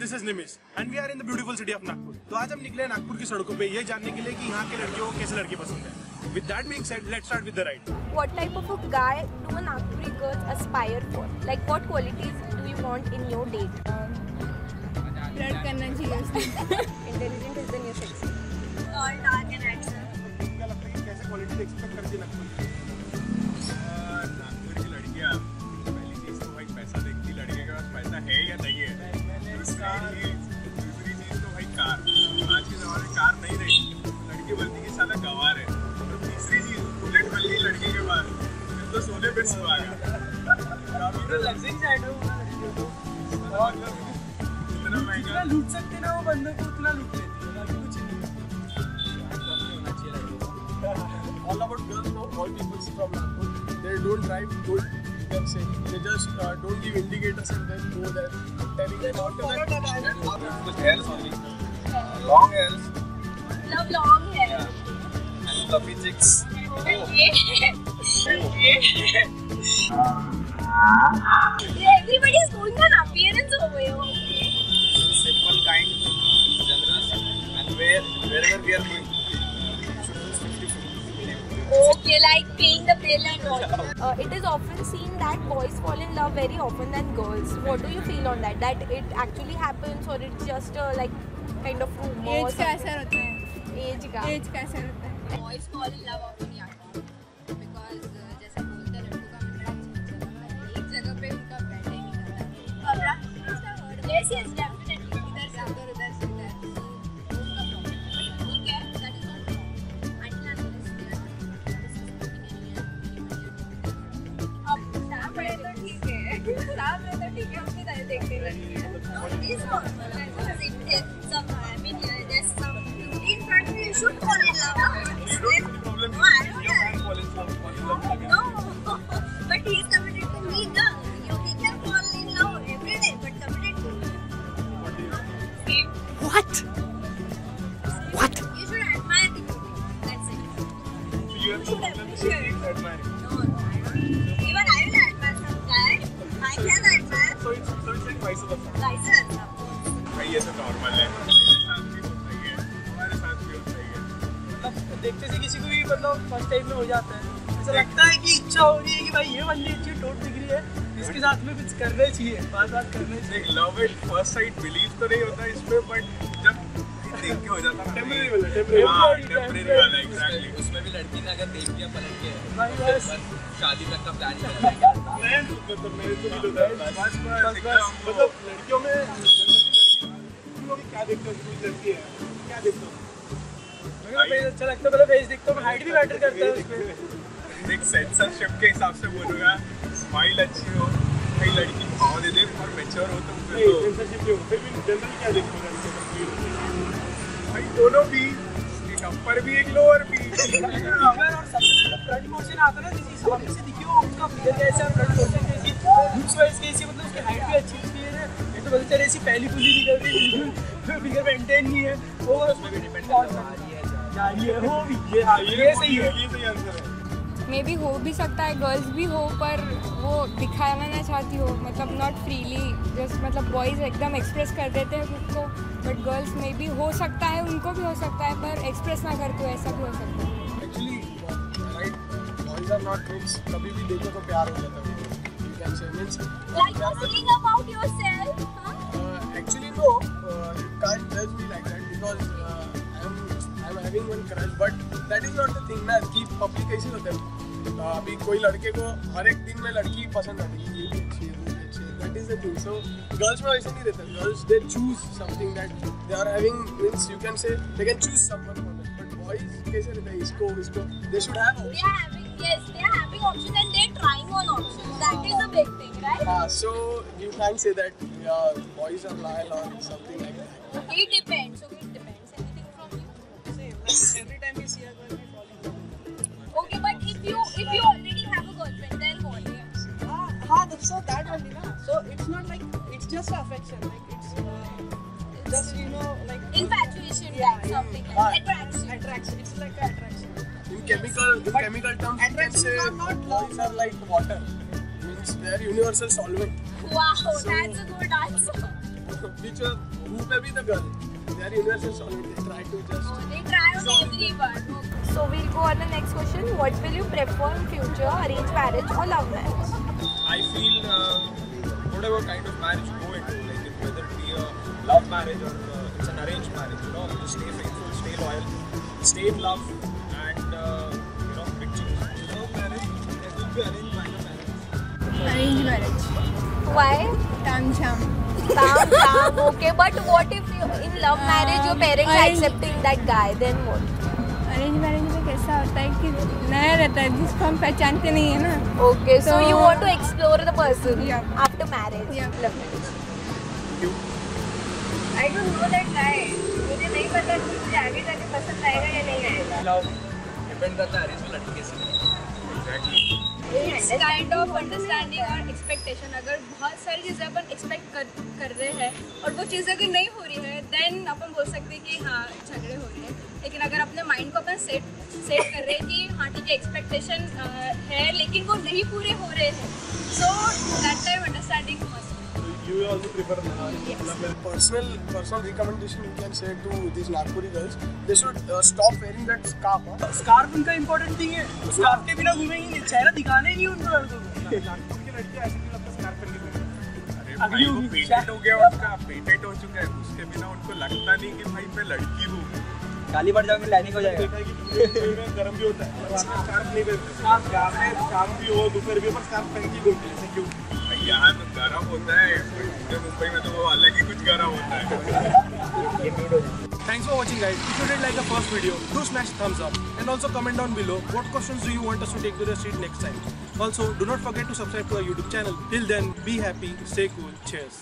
this is Nimish and we are in the beautiful city of Nagpur. तो आज हम निकले नागपुर की सड़कों पे ये जानने के लिए कि यहाँ के लड़कियों को कैसे लड़के पसंद है. With that being said, let's start with the ride. What type of a guy do a Nagpuri girls aspire for? Like what qualities do you want in your date? Flirt करना चाहिए उससे. Intelligent is the new sexy. और dark and handsome. क्या लगता है कैसे quality expect करती है नागपुर की लड़कियाँ? पहली चीज तो भाई पैसा देखती, लड़के के पास पैसा है या नहीं है. दूसरी चीज तो भाई कार. आज के जमाने में कार नहीं रही, लड़की बोलती कि साला गंवार है. तो तीसरी चीज बुलेट मिल गई लड़के के पास तो सोने पे सुहागा. लग्जरी साइड है इतना महंगा जितना लूट सकते ना वो बंदे को उतना लूट लेती है. बाकी कुछ नहीं. All about girls know all people from Nagpur. They don't drive good. You can say they just don't give indicators and then go there. Telling them out to them. With hairs only. Long hairs. Love long hair. Yeah. And fluffy chicks. Everybody is going on appearance over here. Simple, kind, generous, and wherever we are going, Okay, like paying the bill and all. It is often seen that boys fall in love very often than girls. What do you feel on that? That it actually happens or it's just like kind of rumor? Age का असर होता है. Age का. Age का असर होता है. Boys fall in love often यार, because जैसे बोलते हैं लड़कों का मतलब एक जगह पे उनका बैठे नहीं करता. Yes, yes, definitely. इधर से उधर उधर से इधर, so उनका problem. ठीक है, that is not wrong. Until and unless they are disrespecting anyone. अब साफ है तो ठीक है. साफ है तो ठीक है. उसकी तरह देखते लड़कियाँ. It is normal. Some, I mean, there's some in front of you, you should fall in love. problem. No, I don't know. No, but he is committed to me, no? He can fall in love every day, but committed to me. What? What? You should admire the beauty. That's it. You have to appreciate admiring. No, I don't. Even I will admire some guy. I can admire. So it's like vice versa. Vice versa. भाई ये तो normal है. मेरे साथ भी होता ही है, हमारे साथ भी होता ही है. मतलब देखते से किसी को भी मतलब फर्स्ट टाइम में हो जाता है. ऐसा लगता है कि इच्छा हो रही है कि भाई ये बंदी अच्छी टोट दिख रही है, इसके साथ में कुछ करना चाहिए, बात करनी चाहिए. Love at first sight believe तो नहीं होता इसमें, बट जब देख के हो जाता है टेम्परेरी वाला. एग्जैक्टली. उसमें भी लड़की ने अगर देख लिया पलट के भाई बस शादी तक का प्लान कर मतलब मेरे को भी होता है. बस मतलब लड़कियों में क्या देखते हो? लड़की है क्या देखते हो? फेस अच्छा लगता है. पहले फेस देखता हूँ, हाइट भी मैटर करता है उसमें. देख सेंसरशिप के हिसाब से बोलूँगा, स्माइल अच्छी हो, कई लड़की भाव दे दे और मैच्योर हो तो सेंसरशिप नहीं हो. फिर भी जनरल क्या देखते हो भाई? दोनों भी, एक अपर भी एक लोअर भी. और सबसे पहले फ्रंट पोर्शन आता है ना, किसी सामने से दिखे हो उसका फिगर कैसा है, फ्रंट पोर्शन कैसी, लुक्स वाइज कैसी, मतलब उसकी हाइट भी अच्छी होती है. ये तो बोलते हैं ऐसी पहली पुली निकल रही है, फिगर मेंटेन नहीं है, वो उसमें भी डिपेंड करता है. ये हो भी ये सही है. ये सही आंसर है. मे बी हो भी सकता है गर्ल्स भी हो, पर वो दिखाना ना चाहती हो, मतलब नॉट फ्रीली जस्ट, मतलब बॉयज़ एकदम एक्सप्रेस कर देते हैं खुद को, बट गर्ल्स में भी हो सकता है, उनको भी हो सकता है, पर एक्सप्रेस ना करते हो, ऐसा भी हो सकता है. Actually, right? Boys are not means कभी भी देखो तो प्यार हो जाता है. You can say means. Like you're saying about yourself, huh? Actually no, you can't judge me like that because I'm having one crush, but that is not the thing ना कि public कैसे होता है. अभी कोई लड़के को हर एक दिन में लड़की पसंद आती है, ये भी अच्छी है, वो भी अच्छी है. That is the thing. So girls में वैसे नहीं रहता. Girls they choose something that they are having, means you can say they can choose someone for them. But boys कैसे रहता है, इसको they should have options. They are having options and they're trying on options. That is the big thing, right? So you can't say that boys are loyal or something like that. It depends. Okay, it depends. Anything from you? Every time we see a girl, we fall in love. Okay, but if you already have a girlfriend, then what? So that only na. So it's not like it's just affection, like it's just like Infatuation, Yeah, like something yeah. like attraction. It's like an attraction. In chemical terms, you can say boys are like water. Means they are universal solvent. Wow, that's a good answer. which who may be the girl, they are universal solid. They try to just. They try on everyone. So we'll go on the next question. What will you prefer in future, arranged marriage or love marriage? I feel whatever kind of marriage you go into, like whether it be a love marriage or it's an arranged marriage, you know, just stay faithful, stay loyal, stay in love, and you know, big change. Love marriage, there will be arranged marriage. Arranged marriage. Why? Tam jam. Okay, but what if you, in love marriage your parents are accepting that guy, then what? Arrange marriage में कैसा होता है कि नया रहता है जिसको हम पहचानते नहीं है ना. Okay, so you want to explore the person after marriage. Yeah. Love marriage. I don't know that guy. मुझे नहीं पता कि मुझे आगे जाके पसंद आएगा या नहीं आएगा. लव डिपेंड करता है अरेंज में लड़की कैसी है. It's kind of understanding और expectation. अगर बहुत सारी चीज़ें अपन expect कर रहे हैं और वो चीज़ अगर नहीं हो रही है, then अपन बोल सकते हैं कि हाँ झगड़े हो रहे हैं. लेकिन अगर अपने माइंड को अपन सेट कर रहे हैं कि हाँ ठीक है एक्सपेक्टेशन है लेकिन वो नहीं पूरे हो रहे हैं, so that time understanding must. You also prefer Personal recommendation you can say to these Nagpuri girls, they should stop wearing that scarf. Scarf उनका इम्पोर्टेंट थिंग है. स्कार्फ के बिना घूमेंगे नहीं, चेहरा दिखाना ही नहीं उनको. नागपुर की लड़की ऐसी नहीं लगता स्कार्फ पहन के. अरे अगली भाई वो होगी. पेटेंट हो गया उनका, पेटेंट हो चुका है, उसके बिना उनको लगता नहीं कि भाई मैं लड़की हूँ. गाली बढ़ जाओगे लैनिंग हो जाएगा. देखा है कि पूरे गर्म भी होता है, रात में स्कार्फ नहीं पहनते. यहाँ पे शाम भी हो दोपहर भी हो पर स्कार्फ पहन के घूमते हैं. क्यों? यहाँ तो गर्म होता है, मुंबई में तो वो अलग ही कुछ गर्म होता है. Thanks for watching, guys. If you did like the first video, do smash thumbs up and also comment down below what questions do you want us to take to the street next time. Also, do not forget to subscribe to our YouTube channel. Till then, be happy, stay cool, cheers.